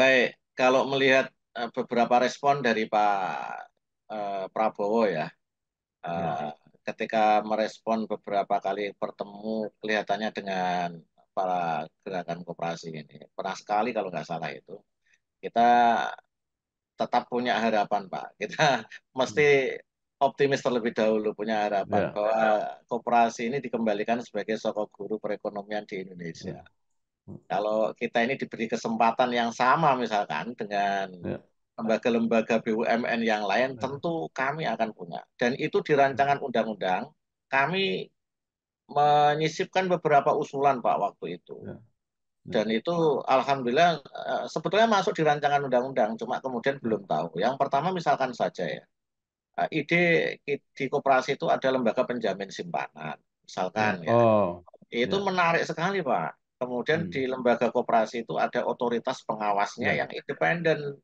Baik, kalau melihat beberapa respon dari Pak Prabowo ya, Ya, eh, ketika merespon beberapa kali bertemu kelihatannya dengan para gerakan koperasi ini, pernah sekali kalau nggak salah itu, kita tetap punya harapan, Pak. Kita mesti hmm, optimis terlebih dahulu punya harapan ya, bahwa koperasi ini dikembalikan sebagai sokok guru perekonomian di Indonesia. ya, Kalau kita ini diberi kesempatan yang sama misalkan dengan ya, lembaga-lembaga BUMN yang lain, ya, tentu kami akan punya. Dan itu di ya, rancangan undang-undang, kami menyisipkan beberapa usulan Pak waktu itu. ya, ya, Dan itu alhamdulillah sebetulnya masuk di rancangan undang-undang, cuma kemudian ya, belum tahu. Yang pertama misalkan saja ya, ide di koperasi itu ada lembaga penjamin simpanan, misalkan ya. ya. Oh, Itu ya, menarik sekali, Pak. Kemudian di hmm, lembaga koperasi itu ada otoritas pengawasnya ya. yang independen.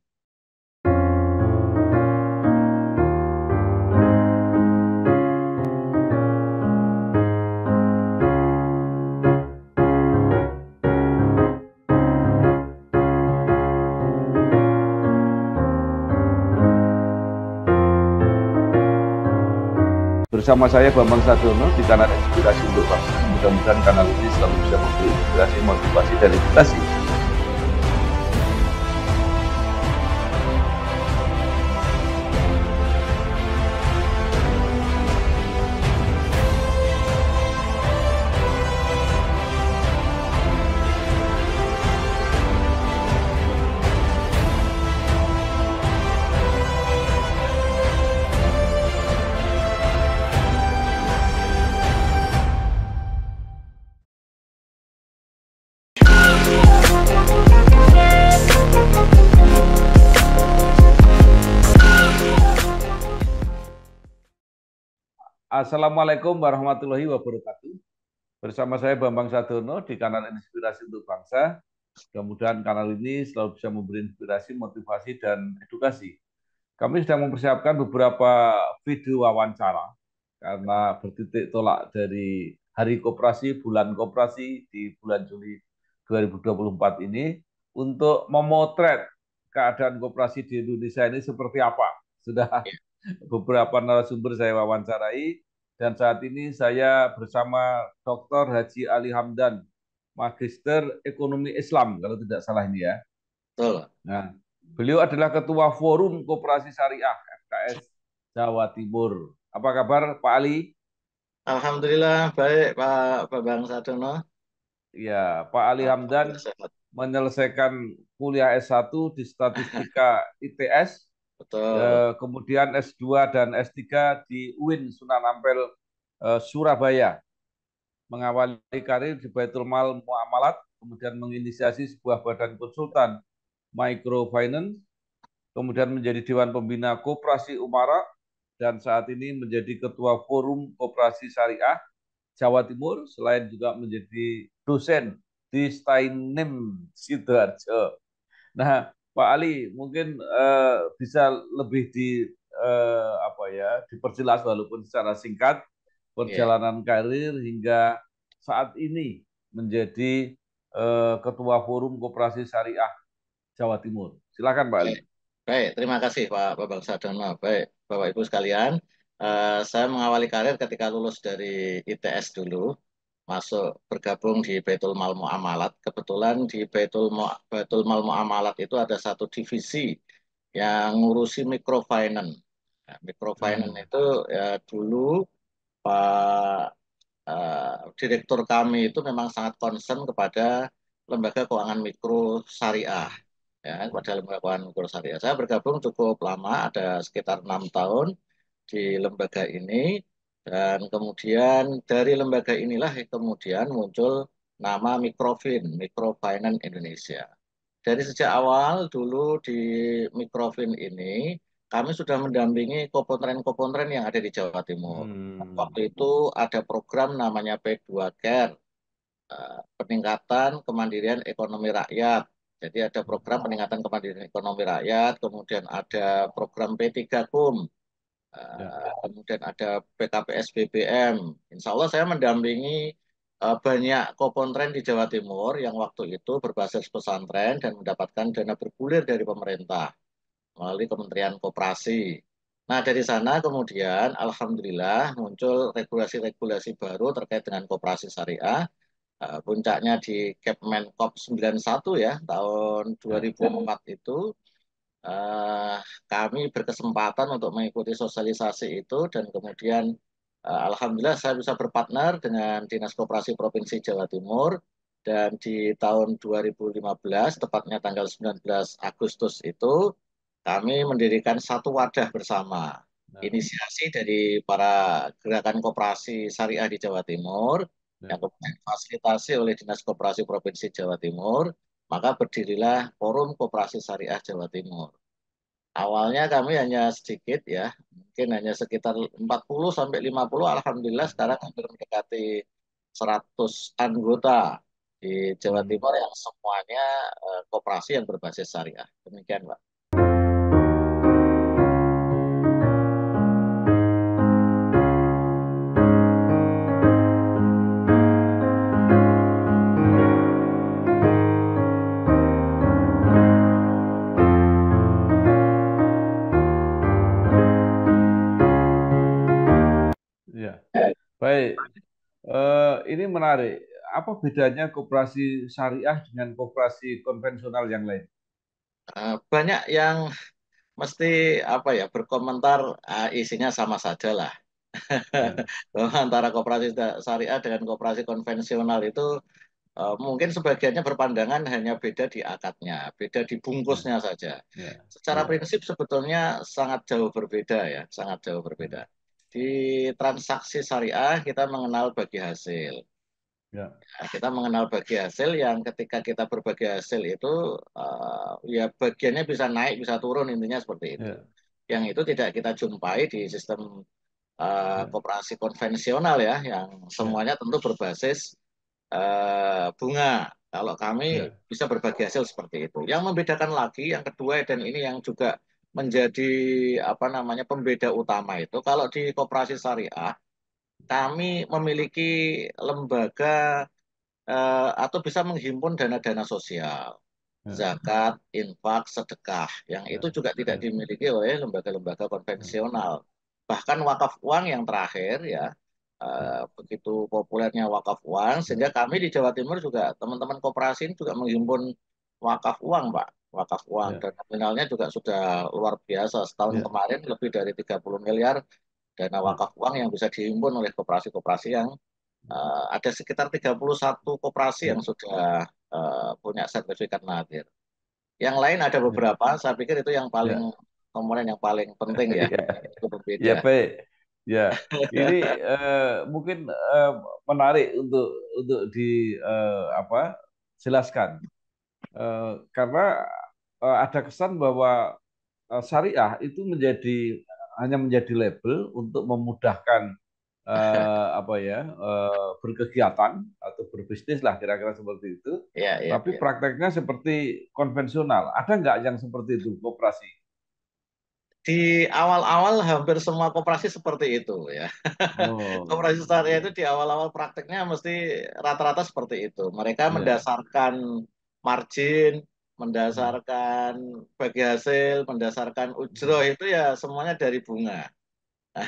Bersama saya Bambang Sadiono di kanal Inspirasi untuk Bangsa. Mudah-mudahan kanal ini selalu bisa memberi inspirasi, motivasi, dan edukasi. Assalamualaikum warahmatullahi wabarakatuh. Bersama saya Bambang Sadiono di kanal Inspirasi untuk Bangsa. Mudah-mudahan kanal ini selalu bisa memberi inspirasi, motivasi, dan edukasi. Kami sedang mempersiapkan beberapa video wawancara karena bertitik tolak dari Hari Koperasi, Bulan Koperasi di bulan Juli 2024 ini untuk memotret keadaan koperasi di Indonesia ini seperti apa. Sudah beberapa narasumber saya wawancarai dan saat ini saya bersama Dr. Haji Ali Hamdan, Magister Ekonomi Islam kalau tidak salah ini ya. Betul. Nah, beliau adalah Ketua Forum Koperasi Syariah FKS Jawa Timur. Apa kabar Pak Ali? Alhamdulillah baik Pak Bambang Sadono. Ya, Pak Ali Hamdan Alhamdulillah sehat. menyelesaikan kuliah S1 di Statistika ITS, Betul. kemudian S2 dan S3 di UIN Sunan Ampel, Surabaya. Mengawali karir di Baitul Mal Muamalat, kemudian menginisiasi sebuah badan konsultan microfinance, kemudian menjadi Dewan Pembina Koperasi Umara, dan saat ini menjadi Ketua Forum Koperasi Syariah Jawa Timur, selain juga menjadi dosen di Steinem Sidoarjo. Nah, Pak Ali mungkin bisa lebih apa ya diperjelas walaupun secara singkat Iya. perjalanan karir hingga saat ini menjadi Ketua Forum Koperasi Syariah Jawa Timur. Silakan Pak Ali. Baik. Baik, terima kasih Pak Bambang Sadono. Baik, Bapak Ibu sekalian, saya mengawali karir ketika lulus dari ITS dulu, masuk bergabung di Baitul Mal Muamalat. Kebetulan di Baitul Mal Muamalat itu ada satu divisi yang ngurusi microfinance. Nah, microfinance Hmm. itu ya dulu Pak Direktur kami itu memang sangat concern kepada lembaga keuangan mikro syariah, ya, kepada lembaga keuangan mikro syariah. Saya bergabung cukup lama, ada sekitar 6 tahun di lembaga ini, dan kemudian dari lembaga inilah kemudian muncul nama Mikrofin, Microfinance Indonesia. Dari sejak awal dulu di Mikrofin ini, kami sudah mendampingi kopontren-kopontren yang ada di Jawa Timur. Waktu Hmm. itu ada program namanya P2Care, peningkatan kemandirian ekonomi rakyat. Jadi ada program peningkatan kemandirian ekonomi rakyat, kemudian ada program P3KUM, Ya. kemudian ada PKPS BBM. Insya Allah saya mendampingi banyak kopontren di Jawa Timur yang waktu itu berbasis pesantren dan mendapatkan dana bergulir dari pemerintah melalui Kementerian Koperasi. Nah, dari sana kemudian Alhamdulillah muncul regulasi-regulasi baru terkait dengan koperasi syariah. Puncaknya di Kepmenkop 91 ya, tahun Ya. 2004 itu eh, kami berkesempatan untuk mengikuti sosialisasi itu dan kemudian alhamdulillah saya bisa berpartner dengan Dinas Koperasi Provinsi Jawa Timur dan di tahun 2015 tepatnya tanggal 19 Agustus itu kami mendirikan satu wadah bersama. Ya. Inisiasi dari para gerakan koperasi syariah di Jawa Timur yang Ya. kemudian difasilitasi oleh Dinas Koperasi Provinsi Jawa Timur, maka berdirilah Forum Koperasi Syariah Jawa Timur. Awalnya kami hanya sedikit ya, mungkin hanya sekitar 40 sampai 50, alhamdulillah Ya. sekarang hampir mendekati 100 anggota di Jawa Hmm. Timur yang semuanya koperasi yang berbasis syariah. Demikian, Pak. Ya. Baik. Ini menarik. Apa bedanya koperasi syariah dengan koperasi konvensional yang lain? Banyak yang mesti apa ya berkomentar isinya sama saja lah. Ya. Bahwa antara koperasi syariah dengan koperasi konvensional itu mungkin sebagiannya berpandangan hanya beda di akadnya, beda di Ya. bungkusnya saja. Ya. Secara Ya. prinsip sebetulnya sangat jauh berbeda ya, sangat jauh berbeda. Ya. Di transaksi syariah kita mengenal bagi hasil. Ya. Nah, kita mengenal bagi hasil yang ketika kita berbagi hasil itu ya bagiannya bisa naik, bisa turun intinya seperti itu. Ya. Yang itu tidak kita jumpai di sistem Ya. koperasi konvensional ya, yang Ya. semuanya tentu berbasis bunga. Kalau kami Ya. bisa berbagi hasil seperti itu. Yang membedakan lagi, yang kedua dan ini yang juga menjadi apa namanya pembeda utama itu, kalau di koperasi syariah kami memiliki lembaga atau bisa menghimpun dana-dana sosial, Ya. zakat, infak, sedekah, yang itu Ya. juga tidak Ya. dimiliki oleh lembaga-lembaga Ya. konvensional. Bahkan wakaf uang yang terakhir ya, Ya. begitu populernya wakaf uang, sehingga Ya. kami di Jawa Timur juga teman-teman koperasi ini juga menghimpun wakaf uang, Pak. Wakaf uang Ya. dan nominalnya juga sudah luar biasa. Setahun Ya. kemarin lebih dari 30 miliar dana Ya. wakaf uang yang bisa dihimpun oleh koperasi-koperasi yang ada sekitar 31 koperasi yang Ya. sudah punya sertifikat nadir. Yang lain ada Ya. beberapa, saya pikir itu yang paling Ya. komponen yang paling penting ya, Ya. itu Ya, berbeda. baik. Ya, ini mungkin menarik untuk di apa jelaskan. Karena ada kesan bahwa syariah itu hanya menjadi label untuk memudahkan apa ya berkegiatan atau berbisnis lah kira-kira seperti itu. Ya, ya, Tapi ya. prakteknya seperti konvensional. Ada nggak yang seperti itu koperasi? Di awal-awal hampir semua koperasi seperti itu ya. Oh, Koperasi syariah itu iya, di awal-awal prakteknya mesti rata-rata seperti itu. Mereka iya, mendasarkan margin, iya, mendasarkan bagi hasil, mendasarkan ujroh iya, itu ya semuanya dari bunga.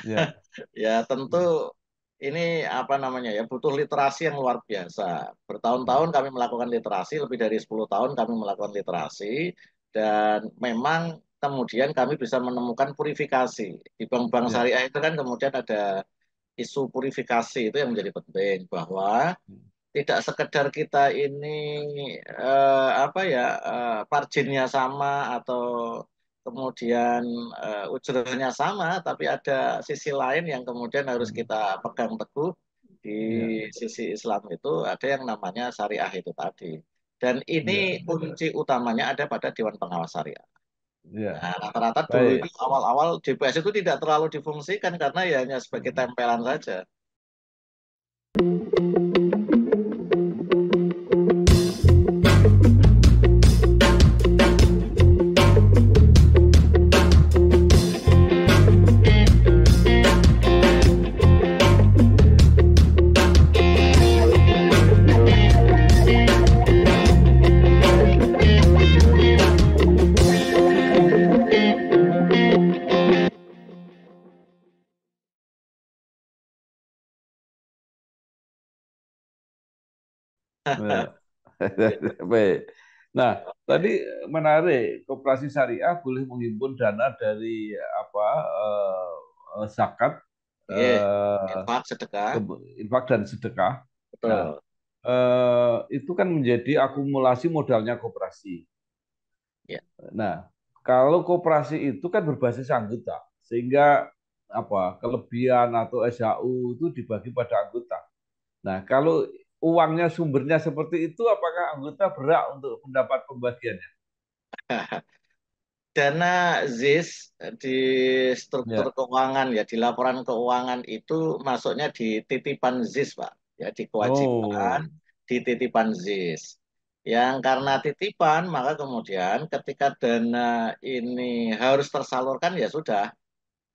iya, Ya tentu ini apa namanya ya butuh literasi yang luar biasa. Bertahun-tahun iya, kami melakukan literasi, lebih dari 10 tahun kami melakukan literasi dan memang kemudian kami bisa menemukan purifikasi. Di bank-bank iya, syariah itu kan kemudian ada isu purifikasi itu yang menjadi penting bahwa tidak sekedar kita ini apa ya marginnya sama atau kemudian ujrohnya sama, tapi ada sisi lain yang kemudian harus iya, kita pegang teguh di iya, sisi Islam itu ada yang namanya syariah itu tadi. Dan ini iya, kunci utamanya ada pada Dewan Pengawas Syariah. iya. Nah, rata-rata dulu itu Baik. awal-awal DPS itu tidak terlalu difungsikan karena ya hanya sebagai tempelan saja. Nah, baik. Nah, tadi menarik, koperasi syariah boleh menghimpun dana dari apa zakat, Iya, eh, infak sedekah, infak dan sedekah. Nah, betul. itu kan menjadi akumulasi modalnya koperasi. Ya. Nah, kalau koperasi itu kan berbasis anggota, sehingga apa kelebihan atau SHU itu dibagi pada anggota. Nah, kalau uangnya sumbernya seperti itu, apakah anggota berhak untuk mendapat pembagiannya? Dana ZIS di struktur Ya. keuangan ya, di laporan keuangan itu masuknya di titipan ZIS, Pak. Ya, di kewajiban, Oh, di titipan ZIS. Yang karena titipan, maka kemudian ketika dana ini harus tersalurkan, ya sudah.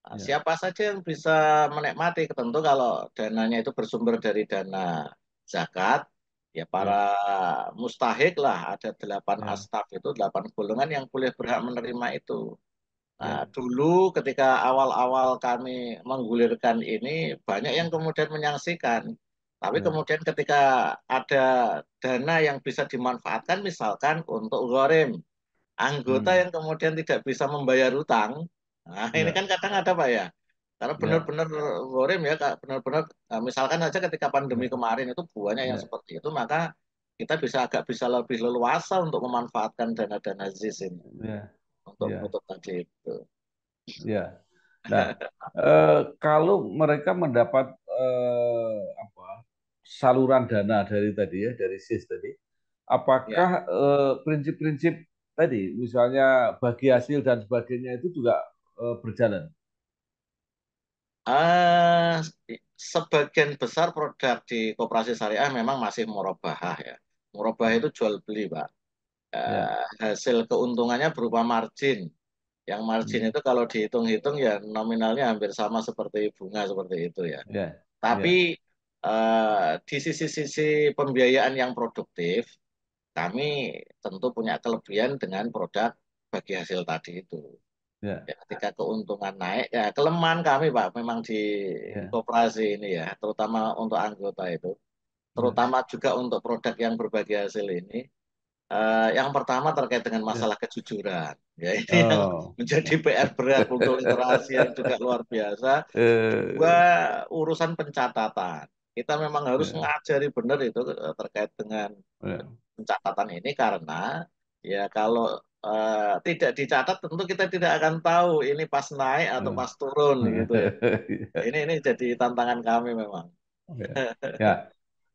Nah, ya, siapa saja yang bisa menikmati, tentu kalau dananya itu bersumber dari dana zakat, ya para ya, mustahik lah, ada 8 ya, astaf itu, 8 golongan yang boleh berhak menerima itu. Nah, ya, dulu ketika awal-awal kami menggulirkan ini, banyak yang kemudian menyaksikan. Tapi ya, kemudian ketika ada dana yang bisa dimanfaatkan, misalkan untuk gharim, anggota hmm, yang kemudian tidak bisa membayar hutang, nah ini kan ya, kadang ada Pak ya. Karena ya, benar-benar gharim ya, Kak, benar-benar misalkan aja ketika pandemi ya, kemarin itu banyak yang ya, seperti itu, maka kita agak bisa lebih leluasa untuk memanfaatkan dana-dana ZIS ini ya, untuk ya, menutup tadi itu. ya. Nah, kalau mereka mendapat apa saluran dana dari tadi ya, dari SIS tadi, Ya. apakah prinsip-prinsip tadi, misalnya bagi hasil dan sebagainya itu juga berjalan? Eh, Sebagian besar produk di koperasi syariah memang masih murabahah ya. Murabahah Ya, itu jual beli, Pak. ya, Hasil keuntungannya berupa margin. Yang margin hmm, itu kalau dihitung-hitung ya nominalnya hampir sama seperti bunga seperti itu ya. ya, Tapi ya, di sisi-sisi pembiayaan yang produktif, kami tentu punya kelebihan dengan produk bagi hasil tadi itu. ya, Ya, ketika keuntungan naik, ya kelemahan kami Pak, memang di ya, koperasi ini ya, terutama untuk anggota itu, ya, terutama juga untuk produk yang berbagi hasil ini. Yang pertama terkait dengan ya. masalah kejujuran. Ya, ini yang Oh. menjadi PR berat untuk literasi yang juga luar biasa. Kedua, Eh, urusan pencatatan. Kita memang harus ya, ngajari benar itu terkait dengan ya, pencatatan ini karena ya kalau tidak dicatat tentu kita tidak akan tahu ini pas naik atau ya. pas turun gitu ya. Ya, Ini jadi tantangan kami memang. ya. Ya,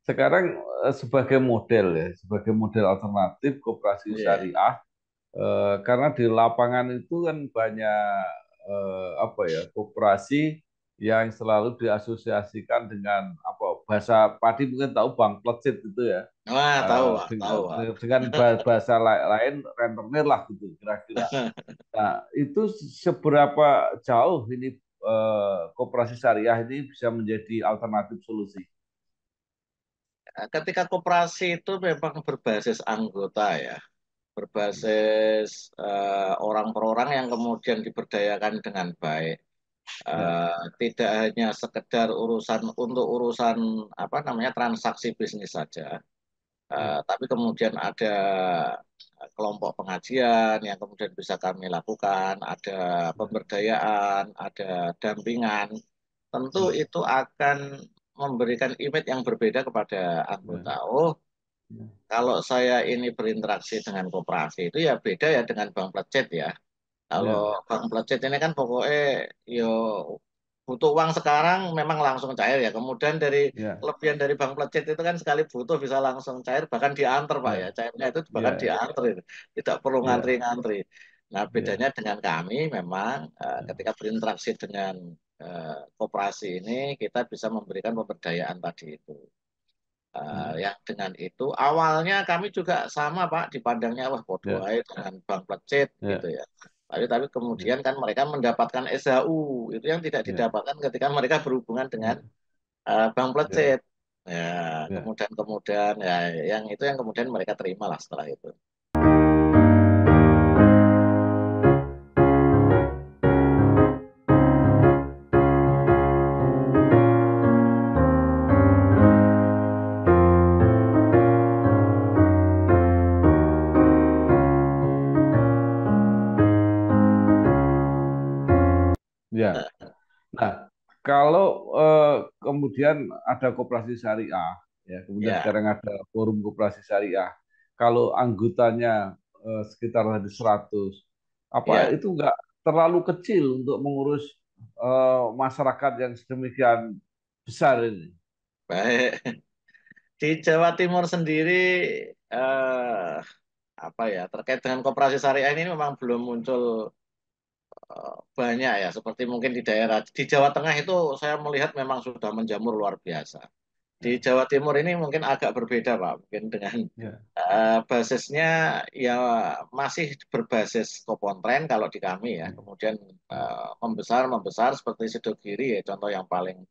sekarang sebagai model ya, sebagai model alternatif koperasi Iya. syariah, karena di lapangan itu kan banyak apa ya koperasi yang selalu diasosiasikan dengan apa bahasa Padi mungkin tahu Bang Plecit itu ya. Wah, tahu Pak, tahu Pak. Dengan bahasa lain rentenir lah gitu kira-kira. Nah, itu seberapa jauh ini koperasi syariah ini bisa menjadi alternatif solusi? Ketika koperasi itu memang berbasis anggota ya, berbasis orang per orang yang kemudian diberdayakan dengan baik. Ya, Tidak hanya sekedar urusan untuk urusan apa namanya transaksi bisnis saja, ya, tapi kemudian ada kelompok pengajian yang kemudian bisa kami lakukan, ada ya, pemberdayaan, ada dampingan. Tentu ya, itu akan memberikan image yang berbeda kepada anggota. ya, Oh, ya, kalau saya ini berinteraksi dengan koperasi itu ya beda ya dengan bank plecet ya. Kalau ya, bank plecet ini kan pokoknya yo butuh uang sekarang memang langsung cair ya. Kemudian dari ya, kelebihan dari bank plecet itu kan sekali butuh bisa langsung cair bahkan diantar Pak ya. ya, Cairnya itu bahkan ya, diantar itu. Tidak perlu ya, ngantri-ngantri. Nah, bedanya ya, dengan kami memang ketika berinteraksi dengan koperasi ini kita bisa memberikan pemberdayaan tadi itu. Yang dengan itu awalnya kami juga sama Pak dipandangnya wah bodoh ya, aja dengan bank plecet gitu ya, ya. Tapi ya, kemudian kan mereka mendapatkan SHU itu yang tidak ya, didapatkan ketika mereka berhubungan dengan ya, bank ya, plecet. Ya, ya. kemudian kemudian ya yang itu yang kemudian mereka terima lah setelah itu. Ya. Nah, kalau kemudian ada koperasi syariah, ya, kemudian Ya, sekarang ada forum koperasi syariah, kalau anggotanya sekitar ada 100, apa ya, itu nggak terlalu kecil untuk mengurus masyarakat yang sedemikian besar ini? baik. Di Jawa Timur sendiri eh, apa ya terkait dengan koperasi syariah ini memang belum muncul banyak ya. Seperti mungkin di daerah di Jawa Tengah itu saya melihat memang sudah menjamur luar biasa. Di Ya, Jawa Timur ini mungkin agak berbeda Pak, mungkin dengan ya, basisnya ya masih berbasis Kopontren kalau di kami ya. ya, Kemudian membesar membesar seperti Sidogiri ya contoh yang paling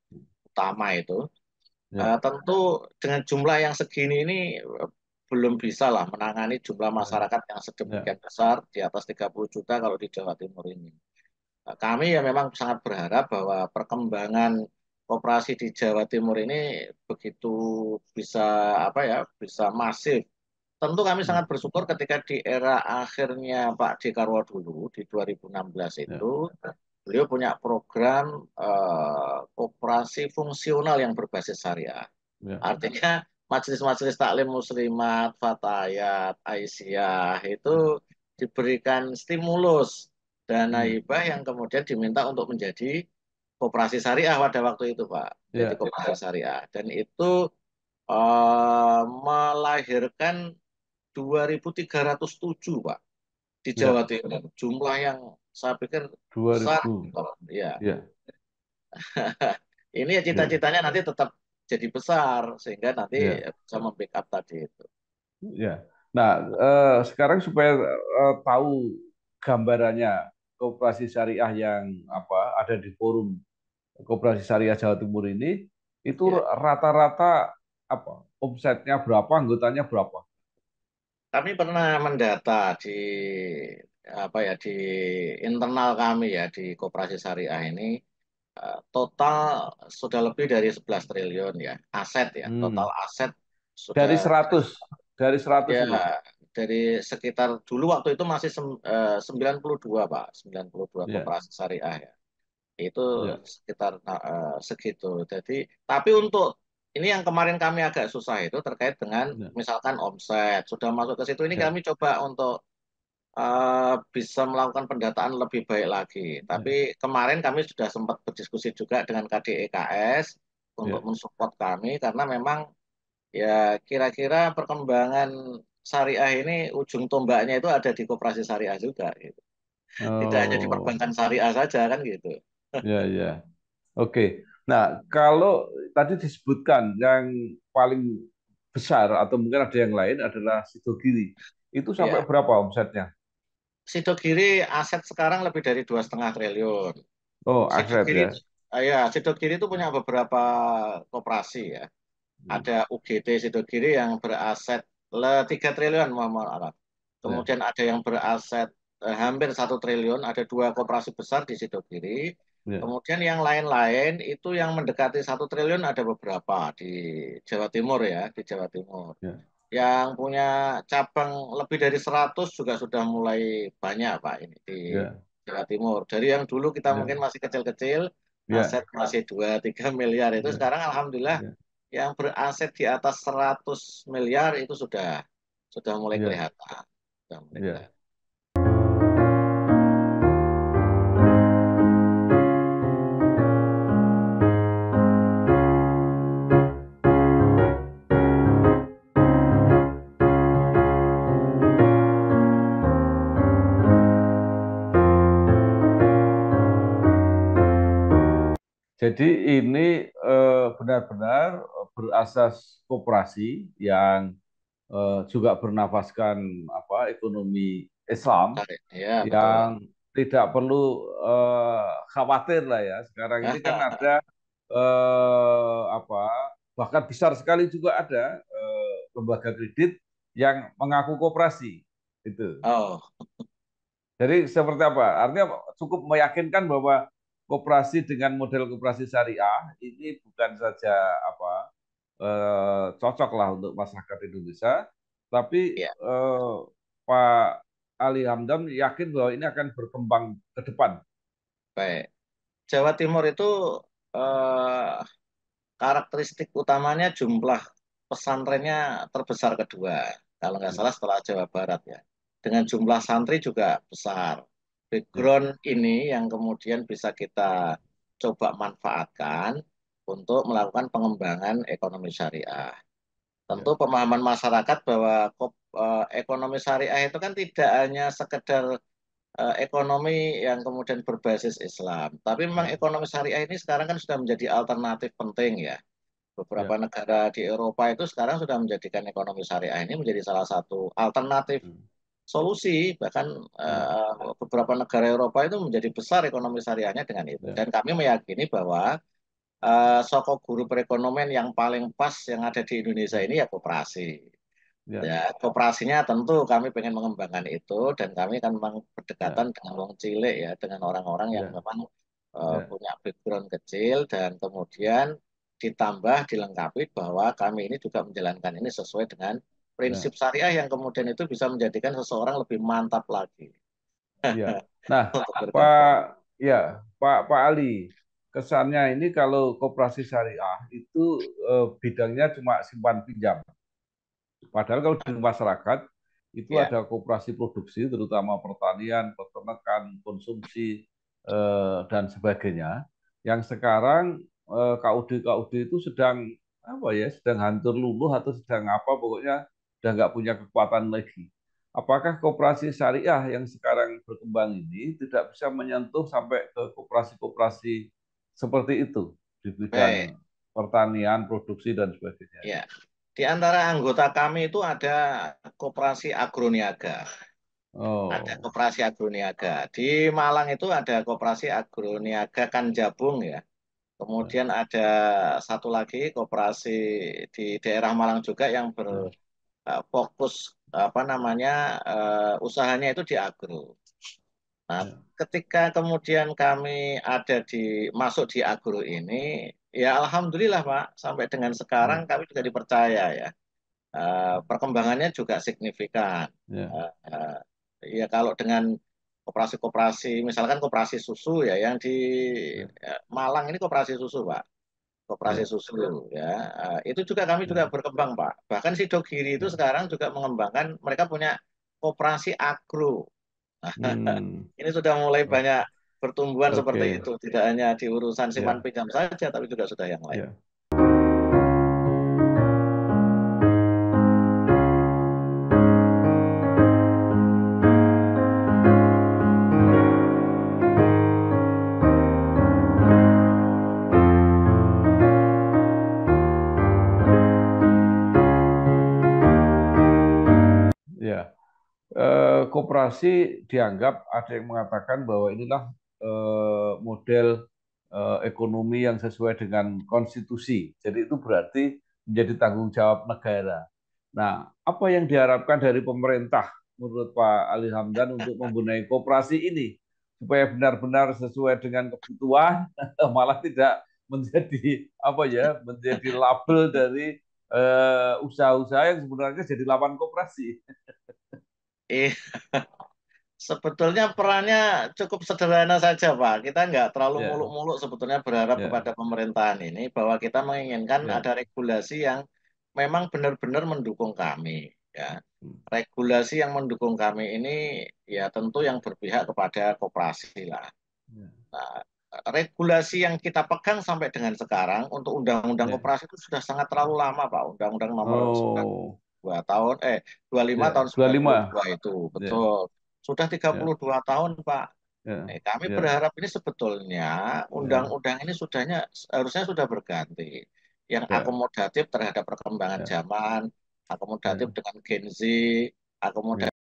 utama itu. ya, Tentu dengan jumlah yang segini ini belum bisa lah menangani jumlah ya, masyarakat yang ya, sedemikian besar di atas 30 juta kalau di Jawa Timur ini. Kami ya memang sangat berharap bahwa perkembangan koperasi di Jawa Timur ini begitu bisa apa ya bisa masif. Tentu kami ya, sangat bersyukur ketika di era akhirnya Pak Dekarwo dulu di 2016 ya, itu beliau punya program koperasi fungsional yang berbasis syariah. ya, Artinya majelis-majelis taklim muslimat, fatayat, aisyah itu diberikan stimulus dana hmm, hibah yang kemudian diminta untuk menjadi koperasi syariah pada waktu itu, Pak. Jadi ya, koperasi syariah. Dan itu melahirkan 2.307 Pak, di Jawa ya, Timur. Jumlah yang saya pikir besar. 2000, Ya, ya, ini ya ya, cita-citanya nanti tetap jadi besar sehingga nanti ya. bisa membackup tadi itu. Ya. Nah, sekarang supaya tahu gambarannya koperasi syariah yang apa ada di forum koperasi syariah Jawa Timur ini itu Ya. rata-rata apa omsetnya berapa, anggotanya berapa? Kami pernah mendata di apa ya di internal kami ya di Koperasi Syariah ini total sudah lebih dari 11 triliun ya aset ya total Hmm. aset sudah Dari 100, dari 100 ya itu. dari sekitar dulu waktu itu masih 92 Pak 92 Ya, Koperasi Syariah ya itu ya, sekitar segitu. Jadi, tapi untuk ini yang kemarin kami agak susah itu terkait dengan ya, misalkan omset sudah masuk ke situ ini ya, kami coba untuk bisa melakukan pendataan lebih baik lagi. ya, Tapi kemarin kami sudah sempat berdiskusi juga dengan KDEKS untuk ya. mensupport kami karena memang ya kira-kira perkembangan syariah ini ujung tombaknya itu ada di koperasi syariah juga gitu. Tidak hanya di Oh, perbankan syariah saja kan gitu. ya, ya. Oke. Nah, kalau tadi disebutkan yang paling besar atau mungkin ada yang lain adalah Sidogiri. Itu sampai Ya. berapa omsetnya? Sidogiri aset sekarang lebih dari 2,5 triliun. Oh, aset Sidogiri, ya. ya, Sidogiri itu punya beberapa koperasi ya. Hmm. Ada UGT Sidogiri yang beraset 3 triliun, mohon maaf. Ya, Kemudian ada yang beraset hampir 1 triliun. Ada dua koperasi besar di Sidogiri. ya, Kemudian yang lain-lain itu yang mendekati 1 triliun ada beberapa di Jawa Timur ya, di Jawa Timur. ya, Yang punya cabang lebih dari 100 juga sudah mulai banyak Pak ini di ya, Jawa Timur. Dari yang dulu kita mungkin ya, masih kecil-kecil, aset ya, masih 2 3 miliar itu ya, sekarang alhamdulillah ya, yang beraset di atas 100 miliar itu sudah mulai ya, kelihatan. Sudah mulai ya. kelihatan. Jadi ini benar-benar berasas koperasi yang juga bernafaskan apa ekonomi Islam Ya, betul. yang tidak perlu khawatir lah ya. Sekarang ini kan ada apa bahkan besar sekali juga ada lembaga kredit yang mengaku koperasi itu. Oh, Jadi seperti apa? Artinya cukup meyakinkan bahwa koperasi dengan model koperasi syariah ini bukan saja apa cocok lah untuk masyarakat Indonesia, tapi ya, Pak Ali Hamdam yakin bahwa ini akan berkembang ke depan. baik. Jawa Timur itu eh, karakteristik utamanya jumlah pesantrennya terbesar kedua, kalau nggak Ya, salah setelah Jawa Barat ya. Dengan jumlah santri juga besar. ya, Background ini yang kemudian bisa kita coba manfaatkan untuk melakukan pengembangan ekonomi syariah. Tentu ya, pemahaman masyarakat bahwa ekonomi syariah itu kan tidak hanya sekedar ekonomi yang kemudian berbasis Islam, tapi memang ya, ekonomi syariah ini sekarang kan sudah menjadi alternatif penting ya. Beberapa ya, negara di Eropa itu sekarang sudah menjadikan ekonomi syariah ini menjadi salah satu alternatif hmm, solusi. Bahkan ya, beberapa negara Eropa itu menjadi besar ekonomi syariahnya dengan itu. ya, Dan kami meyakini bahwa soko guru perekonomian yang paling pas yang ada di Indonesia ya, ini ya koperasi. ya, Ya, koperasinya tentu kami pengen mengembangkan itu dan kami kan memang berdekatan ya, dengan wong cilik ya, dengan orang-orang yang ya, memang ya, punya background kecil dan kemudian ditambah dilengkapi bahwa kami ini juga menjalankan ini sesuai dengan prinsip ya, syariah yang kemudian itu bisa menjadikan seseorang lebih mantap lagi ya. Nah, untuk bergabung. Pak, ya, Pak Ali, kesannya ini kalau koperasi syariah itu bidangnya cuma simpan pinjam. Padahal kalau di masyarakat itu Ya, ada koperasi produksi, terutama pertanian, peternakan, konsumsi, dan sebagainya. Yang sekarang KUD-KUD itu sedang apa ya, sedang hancur luluh atau sedang apa, pokoknya sudah nggak punya kekuatan lagi. Apakah koperasi syariah yang sekarang berkembang ini tidak bisa menyentuh sampai ke koperasi-koperasi seperti itu di baik. bidang pertanian, produksi, dan sebagainya? Ya, di antara anggota kami itu ada koperasi agroniaga. Ada Oh, koperasi agroniaga. Di Malang itu ada koperasi agroniaga Kanjabung ya. ya, Kemudian ada satu lagi koperasi di daerah Malang juga yang ya, berfokus apa namanya usahanya itu di agro. Nah, ya. ketika kemudian kami ada di masuk di agro ini, ya alhamdulillah Pak, sampai dengan sekarang Ya, kami juga dipercaya ya. Perkembangannya juga signifikan. ya, Ya kalau dengan koperasi-koperasi, misalkan koperasi susu ya, yang di ya, Malang ini koperasi susu, Pak. Koperasi ya, susu ya. Itu juga kami juga ya, berkembang, Pak. Bahkan Sidogiri itu ya. sekarang juga mengembangkan, mereka punya koperasi agro. Hmm, Ini sudah mulai oh, banyak pertumbuhan seperti oke, itu. Tidak hanya di urusan simpan ya, pinjam saja, tapi juga sudah yang lain. ya, ya. Koperasi dianggap ada yang mengatakan bahwa inilah model ekonomi yang sesuai dengan konstitusi. Jadi itu berarti menjadi tanggung jawab negara. Nah, apa yang diharapkan dari pemerintah menurut Pak Ali Hamdan untuk membenahi koperasi ini supaya benar-benar sesuai dengan kebutuhan, malah tidak menjadi apa ya, menjadi label dari usaha-usaha yang sebenarnya jadi lawan koperasi. Eh, Sebetulnya perannya cukup sederhana saja, Pak. Kita nggak terlalu Ya, muluk-muluk sebetulnya berharap ya, kepada pemerintahan ini bahwa kita menginginkan ada ya, regulasi yang memang benar-benar mendukung kami. Ya, hmm, regulasi yang mendukung kami ini ya tentu ya, yang berpihak kepada koperasi lah. ya, Nah, regulasi yang kita pegang sampai dengan sekarang untuk undang-undang ya. koperasi itu sudah sangat terlalu lama, Pak. Undang-undang nomor Oh, 2 tahun 25 ya, tahun dua puluh sembilan puluh lima, dua itu ya, betul. Sudah tiga ya, puluh dua tahun, Pak. ya, Kami ya, berharap ini sebetulnya ya, undang-undang ini harusnya sudah berganti, yang ya, akomodatif terhadap perkembangan ya, zaman, akomodatif ya. dengan Gen Z, Ya. akomodatif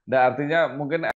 Nah, artinya mungkin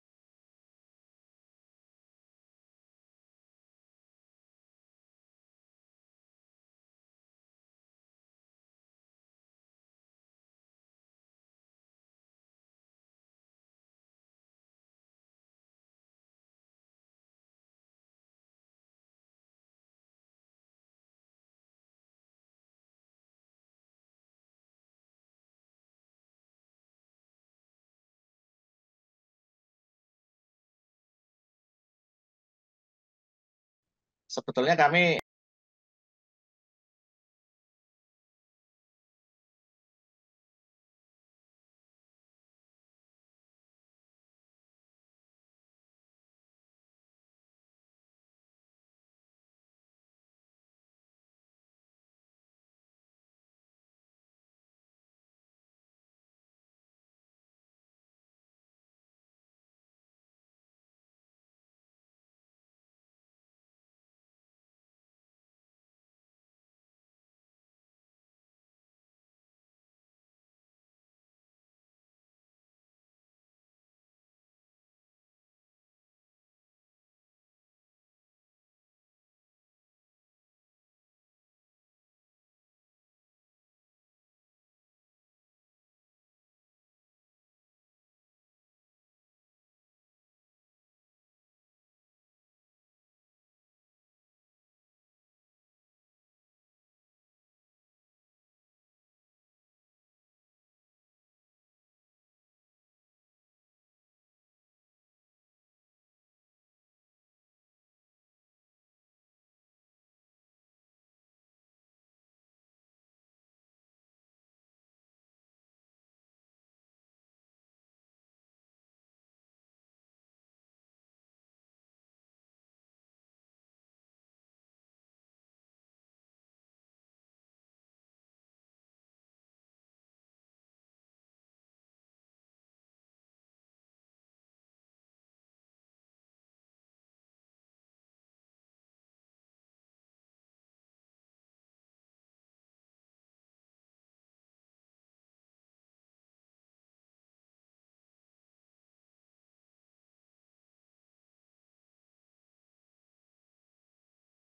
Sebetulnya kami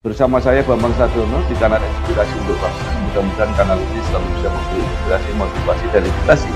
bersama saya Bambang Sadiono di kanal Inspirasi untuk Bangsa. Mudah-mudahan kanal ini selalu bisa memberi inspirasi, motivasi, dan edukasi